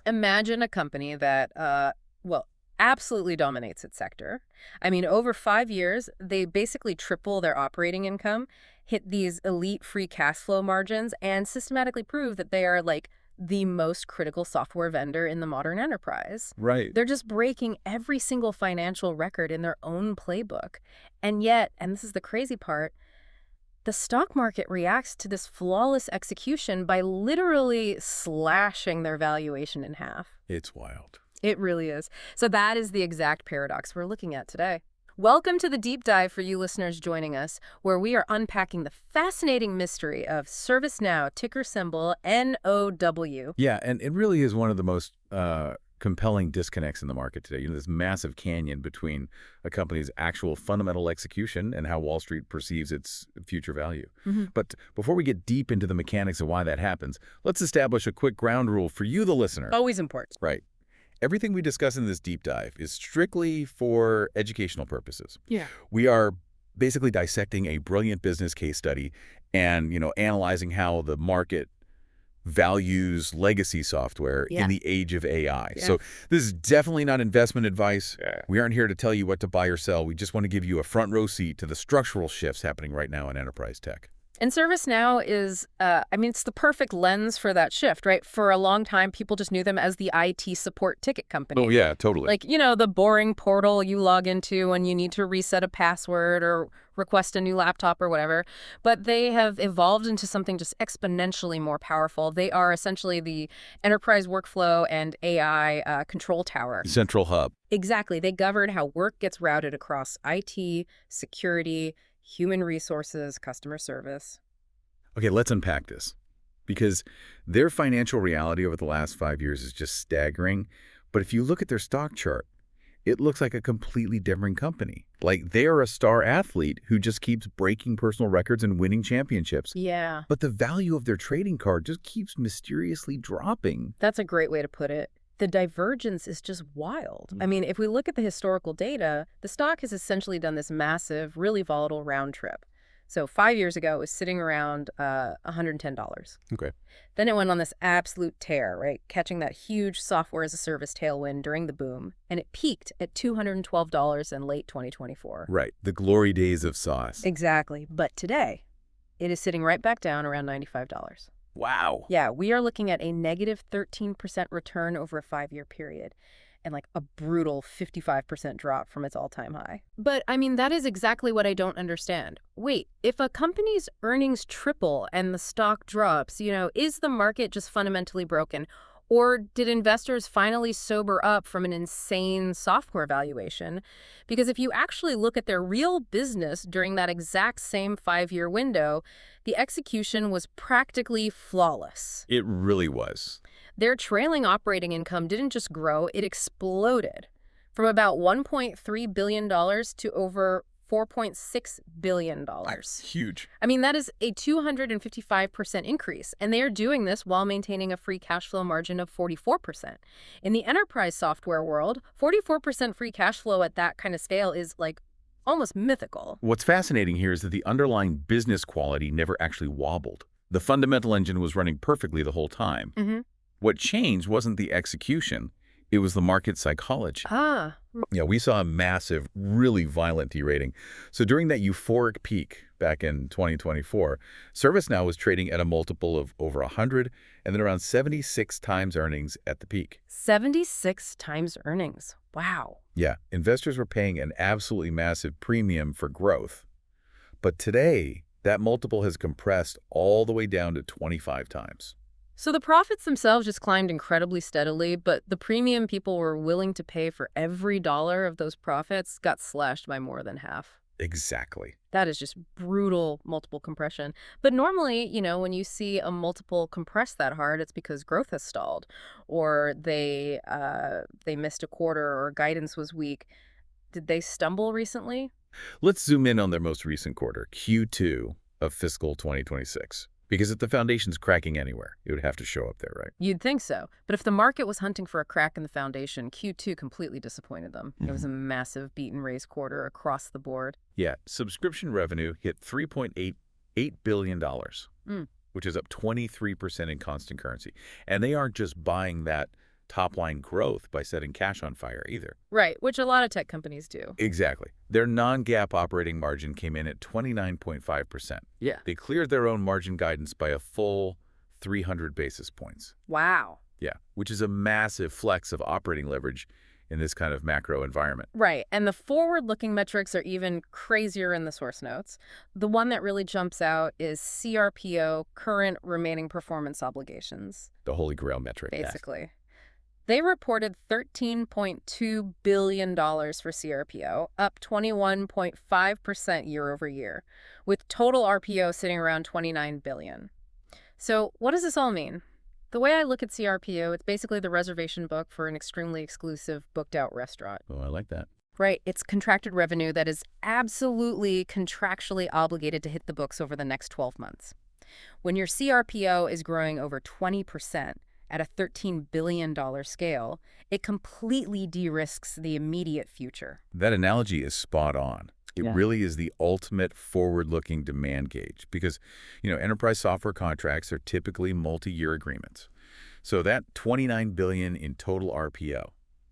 Imagine a company that, absolutely dominates its sector. I mean, over 5 years, they basically triple their operating income, hit these elite free cash flow margins, and systematically prove that they are like the most critical software vendor in the modern enterprise. Right. They're just breaking every single financial record in their own playbook. And yet, and this is the crazy part, the stock market reacts to this flawless execution by literally slashing their valuation in half. It's wild. It really is. So that is the exact paradox we're looking at today. Welcome to the deep dive for you listeners joining us, where we are unpacking the fascinating mystery of ServiceNow, ticker symbol NOW. Yeah, and it really is one of the most compelling disconnects in the market today. You know, this massive canyon between a company's actual fundamental execution and how Wall Street perceives its future value. But before we get deep into the mechanics of why that happens, let's establish a quick ground rule for you, the listener. Always important. Right. Everything we discuss in this deep dive is strictly for educational purposes. Yeah. We are basically dissecting a brilliant business case study and, analyzing how the market values legacy software in the age of AI. Yeah. So this is definitely not investment advice. Yeah. We aren't here to tell you what to buy or sell. We just want to give you a front row seat to the structural shifts happening right now in enterprise tech. And ServiceNow is, it's the perfect lens for that shift, right? For a long time, people just knew them as the IT support ticket company. Oh, yeah, totally. Like, the boring portal you log into when you need to reset a password or request a new laptop or whatever. But they have evolved into something just exponentially more powerful. They are essentially the enterprise workflow and AI control tower. Central hub. Exactly. They govern how work gets routed across IT, security, human resources, customer service. Okay, let's unpack this. Because their financial reality over the last 5 years is just staggering. But if you look at their stock chart, it looks like a completely different company. Like they are a star athlete who just keeps breaking personal records and winning championships. Yeah. But the value of their trading card just keeps mysteriously dropping. That's a great way to put it. The divergence is just wild. I mean, if we look at the historical data, the stock has essentially done this massive, really volatile round trip. So 5 years ago, it was sitting around $110. Okay. Then it went on this absolute tear, right? Catching that huge software as a service tailwind during the boom. And it peaked at $212 in late 2024. Right. The glory days of SaaS. Exactly. But today, it is sitting right back down around $95. Wow. Yeah, we are looking at a negative 13% return over a 5-year period and like a brutal 55% drop from its all-time high. But I mean, that is exactly what I don't understand. Wait, if a company's earnings triple and the stock drops, is the market just fundamentally broken? Or did investors finally sober up from an insane software valuation? Because if you actually look at their real business during that exact same 5-year window, the execution was practically flawless. It really was. Their trailing operating income didn't just grow, it exploded. From about $1.3 billion to over $4.6 billion. That's huge. I mean, that is a 255% increase, and they are doing this while maintaining a free cash flow margin of 44%. In the enterprise software world, 44% free cash flow at that kind of scale is like almost mythical. What's fascinating here is that the underlying business quality never actually wobbled. The fundamental engine was running perfectly the whole time. What changed wasn't the execution. It was the market psychology. Yeah, we saw a massive, really violent derating. So during that euphoric peak back in 2024, ServiceNow was trading at a multiple of over 100 and then around 76 times earnings at the peak. 76 times earnings. Wow. Yeah, investors were paying an absolutely massive premium for growth. But today, that multiple has compressed all the way down to 25 times. So the profits themselves just climbed incredibly steadily, but the premium people were willing to pay for every dollar of those profits got slashed by more than half. Exactly. That is just brutal multiple compression. But normally, when you see a multiple compress that hard, it's because growth has stalled, or they missed a quarter, or guidance was weak. Did they stumble recently? Let's zoom in on their most recent quarter, Q2 of fiscal 2026. Because if the foundation's cracking anywhere, it would have to show up there, right? You'd think so. But if the market was hunting for a crack in the foundation, Q2 completely disappointed them. It was a massive beat and raise quarter across the board. Yeah, subscription revenue hit $3.88 billion, which is up 23% in constant currency. And they aren't just buying that top-line growth by setting cash on fire either. Right, which a lot of tech companies do. Exactly. Their non-GAAP operating margin came in at 29.5%. Yeah. They cleared their own margin guidance by a full 300 basis points. Wow. Yeah, which is a massive flex of operating leverage in this kind of macro environment. Right, and the forward-looking metrics are even crazier in the source notes. The one that really jumps out is CRPO, current remaining performance obligations. The holy grail metric. Basically. They reported $13.2 billion for CRPO, up 21.5% year over year, with total RPO sitting around $29 billion. So what does this all mean? The way I look at CRPO, it's basically the reservation book for an extremely exclusive booked-out restaurant. Oh, I like that. Right, it's contracted revenue that is absolutely contractually obligated to hit the books over the next 12 months. When your CRPO is growing over 20%, at a $13 billion scale, it completely de-risks the immediate future. That analogy is spot on. It really is the ultimate forward-looking demand gauge because, enterprise software contracts are typically multi-year agreements. So that $29 billion in total RPO,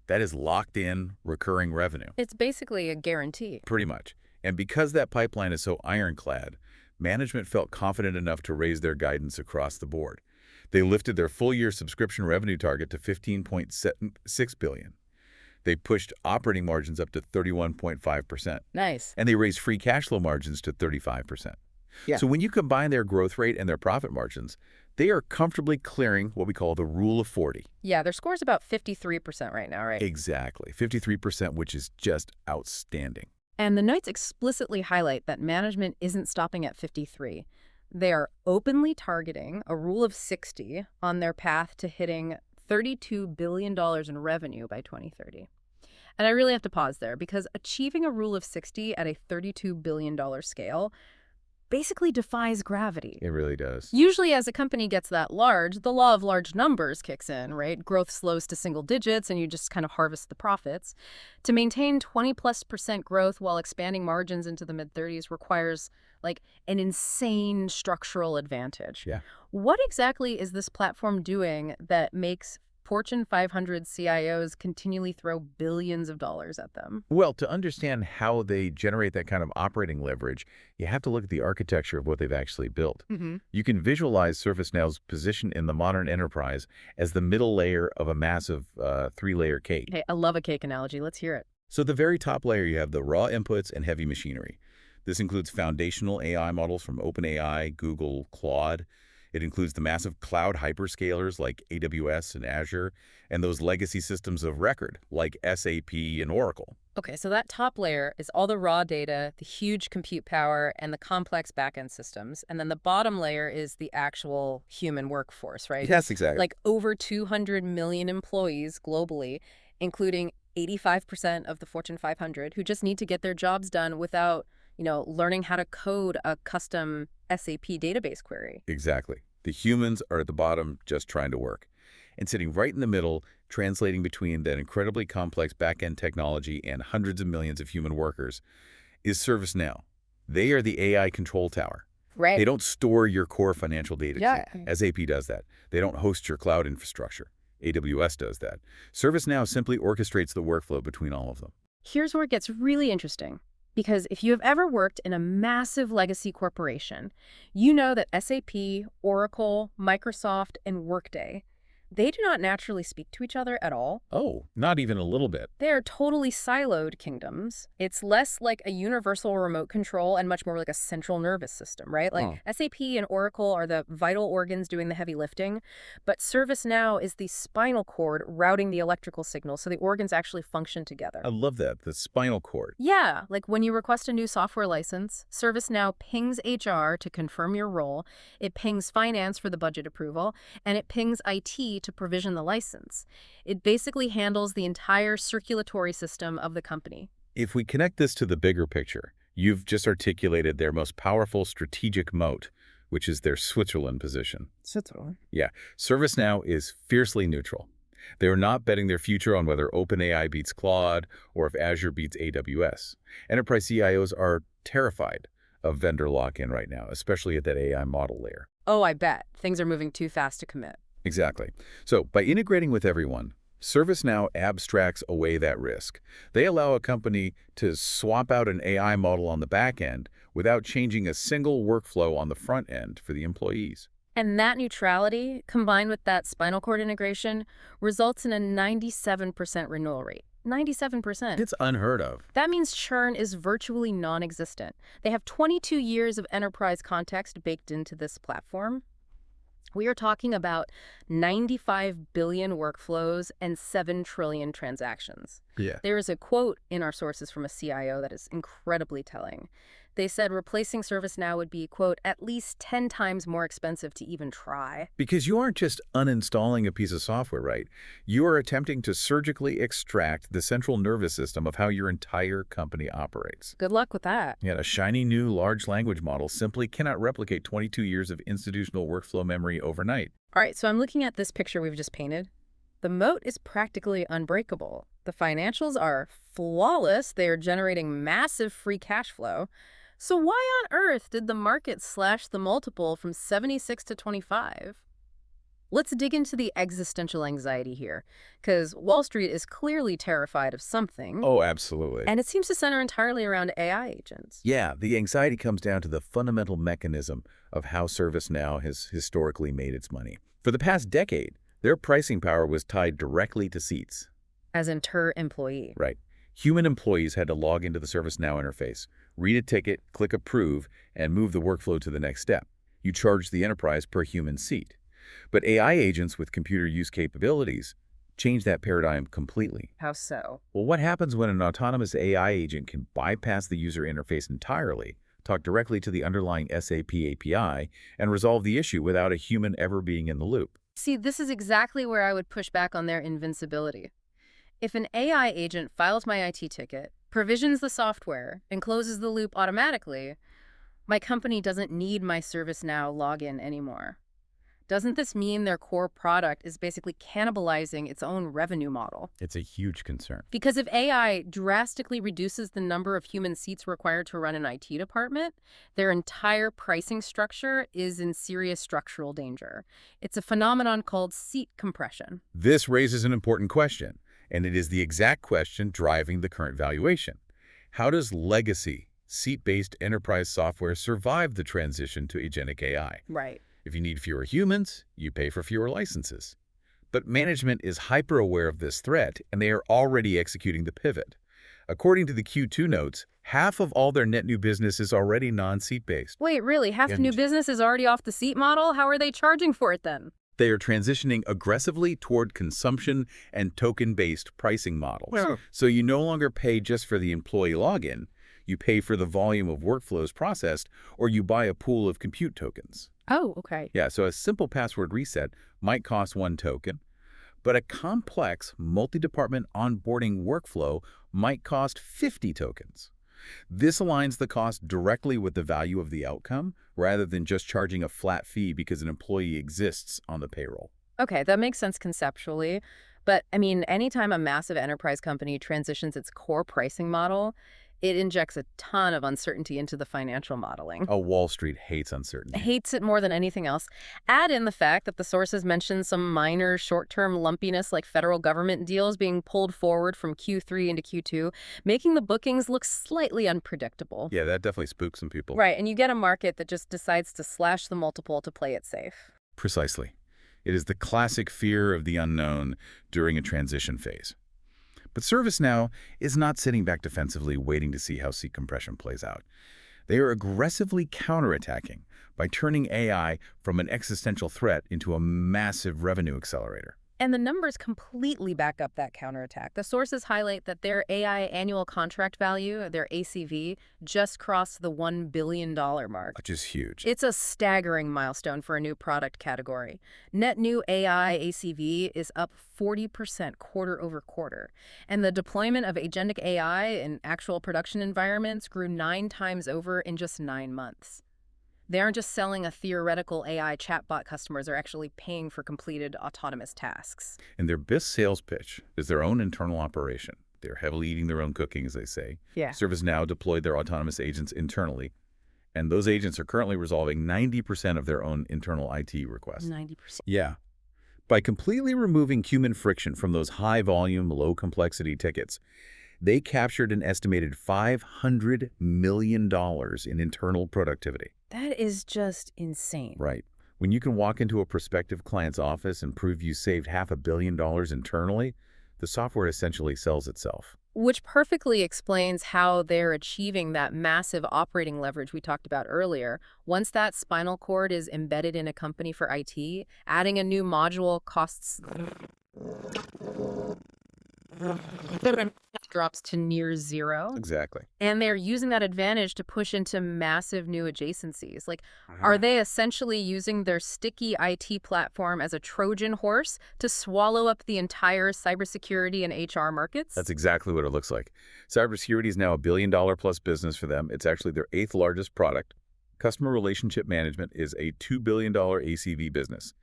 that is locked-in recurring revenue. It's basically a guarantee. Pretty much. And because that pipeline is so ironclad, management felt confident enough to raise their guidance across the board. They lifted their full-year subscription revenue target to $15.6 billion. They pushed operating margins up to 31.5%. Nice. And they raised free cash flow margins to 35%. Yeah. So when you combine their growth rate and their profit margins, they are comfortably clearing what we call the rule of 40. Yeah, their score's about 53% right now, right? Exactly. 53%, which is just outstanding. And the notes explicitly highlight that management isn't stopping at 53. They are openly targeting a rule of 60 on their path to hitting $32 billion in revenue by 2030. And I really have to pause there because achieving a rule of 60 at a $32 billion scale basically defies gravity. It really does. Usually as a company gets that large, the law of large numbers kicks in, right? Growth slows to single digits and you just kind of harvest the profits. To maintain 20+% growth while expanding margins into the mid-30s requires like an insane structural advantage. Yeah. What exactly is this platform doing that makes Fortune 500 CIOs continually throw billions of dollars at them? Well, to understand how they generate that kind of operating leverage, you have to look at the architecture of what they've actually built. You can visualize ServiceNow's position in the modern enterprise as the middle layer of a massive three-layer cake. Hey, I love a cake analogy. Let's hear it. So the very top layer, you have the raw inputs and heavy machinery. This includes foundational AI models from OpenAI, Google, Claude. It includes the massive cloud hyperscalers like AWS and Azure, and those legacy systems of record like SAP and Oracle. Okay, so that top layer is all the raw data, the huge compute power, and the complex backend systems. And then the bottom layer is the actual human workforce, right? Yes, exactly. Like over 200 million employees globally, including 85% of the Fortune 500 who just need to get their jobs done without learning how to code a custom SAP database query. Exactly. The humans are at the bottom just trying to work. And sitting right in the middle, translating between that incredibly complex back-end technology and hundreds of millions of human workers, is ServiceNow. They are the AI control tower. Right. They don't store your core financial data. Yeah. SAP does that. They don't host your cloud infrastructure. AWS does that. ServiceNow simply orchestrates the workflow between all of them. Here's where it gets really interesting. Because if you have ever worked in a massive legacy corporation, you know that SAP, Oracle, Microsoft, and Workday, they do not naturally speak to each other at all. Oh, not even a little bit. They are totally siloed kingdoms. It's less like a universal remote control and much more like a central nervous system, right? Like SAP and Oracle are the vital organs doing the heavy lifting, but ServiceNow is the spinal cord routing the electrical signals so the organs actually function together. I love that, the spinal cord. Yeah, like when you request a new software license, ServiceNow pings HR to confirm your role, it pings finance for the budget approval, and it pings IT to provision the license. It basically handles the entire circulatory system of the company. If we connect this to the bigger picture, you've just articulated their most powerful strategic moat, which is their Switzerland position. Switzerland? Yeah, ServiceNow is fiercely neutral. They are not betting their future on whether OpenAI beats Claude or if Azure beats AWS. Enterprise CIOs are terrified of vendor lock-in right now, especially at that AI model layer. Oh, I bet. Things are moving too fast to commit. Exactly. So by integrating with everyone, ServiceNow abstracts away that risk. They allow a company to swap out an AI model on the back end without changing a single workflow on the front end for the employees. And that neutrality, combined with that spinal cord integration, results in a 97% renewal rate. 97%. It's unheard of. That means churn is virtually non-existent. They have 22 years of enterprise context baked into this platform. We are talking about 95 billion workflows and 7 trillion transactions. Yeah. There is a quote in our sources from a CIO that is incredibly telling. They said replacing ServiceNow would be, quote, at least 10 times more expensive to even try. Because you aren't just uninstalling a piece of software, right? You are attempting to surgically extract the central nervous system of how your entire company operates. Good luck with that. Yet a shiny new large language model simply cannot replicate 22 years of institutional workflow memory overnight. All right, so I'm looking at this picture we've just painted. The moat is practically unbreakable. The financials are flawless. They are generating massive free cash flow. So why on earth did the market slash the multiple from 76 to 25? Let's dig into the existential anxiety here, because Wall Street is clearly terrified of something. Oh, absolutely. And it seems to center entirely around AI agents. Yeah, the anxiety comes down to the fundamental mechanism of how ServiceNow has historically made its money. For the past decade, their pricing power was tied directly to seats. As in employee. Right. Human employees had to log into the ServiceNow interface, read a ticket, click approve, and move the workflow to the next step. You charge the enterprise per human seat. But AI agents with computer use capabilities change that paradigm completely. How so? Well, what happens when an autonomous AI agent can bypass the user interface entirely, talk directly to the underlying SAP API, and resolve the issue without a human ever being in the loop? See, this is exactly where I would push back on their invincibility. If an AI agent files my IT ticket, provisions the software, and closes the loop automatically, my company doesn't need my ServiceNow login anymore. Doesn't this mean their core product is basically cannibalizing its own revenue model? It's a huge concern. Because if AI drastically reduces the number of human seats required to run an IT department, their entire pricing structure is in serious structural danger. It's a phenomenon called seat compression. This raises an important question, and it is the exact question driving the current valuation. How does legacy, seat-based enterprise software survive the transition to agentic AI? Right. If you need fewer humans, you pay for fewer licenses. But management is hyper-aware of this threat, and they are already executing the pivot. According to the Q2 notes, half of all their net new business is already non-seat-based. Wait, really? Half the new business is already off the seat model? How are they charging for it then? They are transitioning aggressively toward consumption and token-based pricing models. Well, So you no longer pay just for the employee login. You pay for the volume of workflows processed, or you buy a pool of compute tokens. oh, okay. Yeah, so a simple password reset might cost 1 token, but a complex multi-department onboarding workflow might cost 50 tokens. This aligns the cost directly with the value of the outcome, rather than just charging a flat fee because an employee exists on the payroll. Okay, that makes sense conceptually. But, I mean, anytime a massive enterprise company transitions its core pricing model, it injects a ton of uncertainty into the financial modeling. Oh, Wall Street hates uncertainty. Hates it more than anything else. Add in the fact that the sources mention some minor short-term lumpiness like federal government deals being pulled forward from Q3 into Q2, making the bookings look slightly unpredictable. Yeah, that definitely spooks some people. Right, and you get a market that just decides to slash the multiple to play it safe. Precisely. It is the classic fear of the unknown during a transition phase. But ServiceNow is not sitting back defensively waiting to see how seat compression plays out. They are aggressively counterattacking by turning AI from an existential threat into a massive revenue accelerator. And the numbers completely back up that counterattack. The sources highlight that their AI annual contract value, their ACV, just crossed the $1 billion mark. Which is huge. It's a staggering milestone for a new product category. Net new AI ACV is up 40% quarter over quarter. And the deployment of agentic AI in actual production environments grew 9 times over in just 9 months. They aren't just selling a theoretical AI chatbot. Customers are actually paying for completed autonomous tasks. And their best sales pitch is their own internal operation. They're heavily eating their own cooking, as they say. Yeah. ServiceNow deployed their autonomous agents internally, and those agents are currently resolving 90% of their own internal IT requests. 90%. Yeah. By completely removing human friction from those high-volume, low-complexity tickets, they captured an estimated $500 million in internal productivity. That is just insane. Right. When you can walk into a prospective client's office and prove you saved $500 million internally, the software essentially sells itself. Which perfectly explains how they're achieving that massive operating leverage we talked about earlier. Once that spinal cord is embedded in a company for IT, adding a new module costs drops to near zero. Exactly. And they're using that advantage to push into massive new adjacencies. Like, are they essentially using their sticky IT platform as a Trojan horse to swallow up the entire cybersecurity and HR markets? That's exactly what it looks like. Cybersecurity is now a billion-dollar-plus business for them. It's actually their 8th largest product. Customer relationship management is a $2 billion ACV business.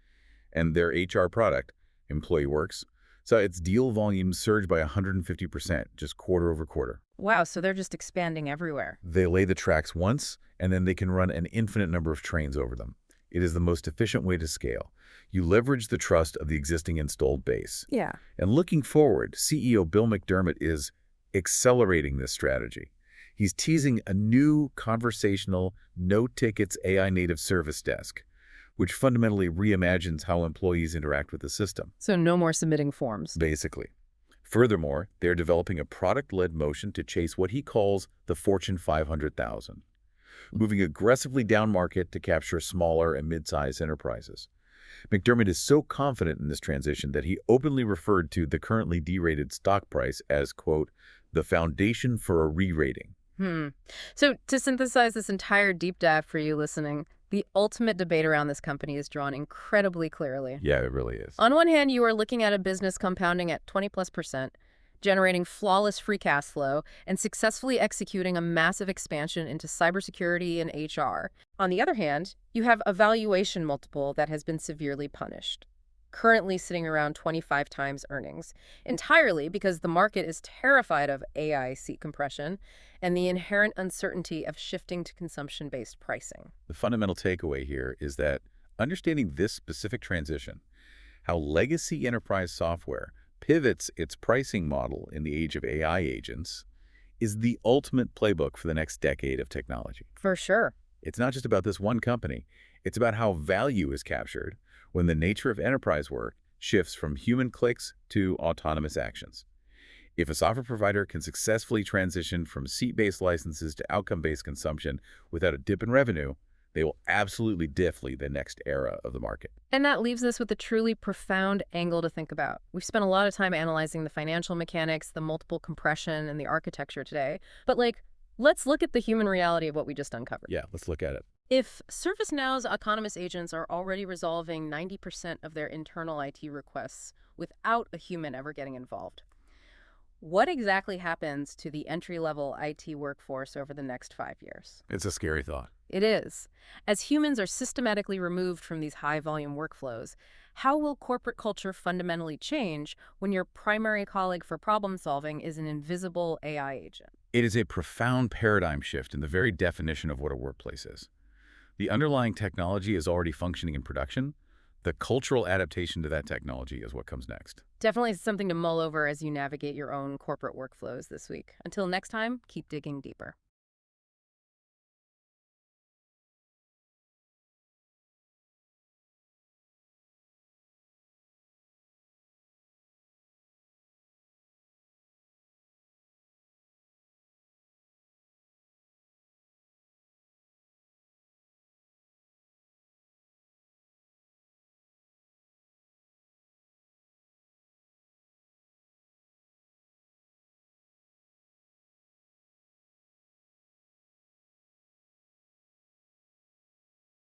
And their HR product, Employee Works, so its deal volume surged by 150% just quarter over quarter. Wow, so they're just expanding everywhere. They lay the tracks once, and then they can run an infinite number of trains over them. It is the most efficient way to scale. You leverage the trust of the existing installed base. Yeah. And looking forward, CEO Bill McDermott is accelerating this strategy. He's teasing a new conversational, no-tickets AI-native service desk, which fundamentally reimagines how employees interact with the system. So no more submitting forms. Basically. Furthermore, they're developing a product-led motion to chase what he calls the Fortune 500,000, moving aggressively down market to capture smaller and mid-sized enterprises. McDermott is so confident in this transition that he openly referred to the currently derated stock price as, quote, the foundation for a re-rating. So to synthesize this entire deep dive for you listening, the ultimate debate around this company is drawn incredibly clearly. Yeah, it really is. On one hand, you are looking at a business compounding at 20+%, generating flawless free cash flow, and successfully executing a massive expansion into cybersecurity and HR. On the other hand, you have a valuation multiple that has been severely punished, currently sitting around 25 times earnings, entirely because the market is terrified of AI seat compression and the inherent uncertainty of shifting to consumption-based pricing. The fundamental takeaway here is that understanding this specific transition, how legacy enterprise software pivots its pricing model in the age of AI agents, is the ultimate playbook for the next decade of technology. For sure. It's not just about this one company. It's about how value is captured when the nature of enterprise work shifts from human clicks to autonomous actions. If a software provider can successfully transition from seat-based licenses to outcome-based consumption without a dip in revenue, they will absolutely lead the next era of the market. And that leaves us with a truly profound angle to think about. We've spent a lot of time analyzing the financial mechanics, the multiple compression, and the architecture today. But let's look at the human reality of what we just uncovered. Yeah, let's look at it. If ServiceNow's autonomous agents are already resolving 90% of their internal IT requests without a human ever getting involved, what exactly happens to the entry-level IT workforce over the next 5 years? It's a scary thought. It is. As humans are systematically removed from these high-volume workflows, how will corporate culture fundamentally change when your primary colleague for problem-solving is an invisible AI agent? It is a profound paradigm shift in the very definition of what a workplace is. The underlying technology is already functioning in production. The cultural adaptation to that technology is what comes next. Definitely something to mull over as you navigate your own corporate workflows this week. Until next time, keep digging deeper.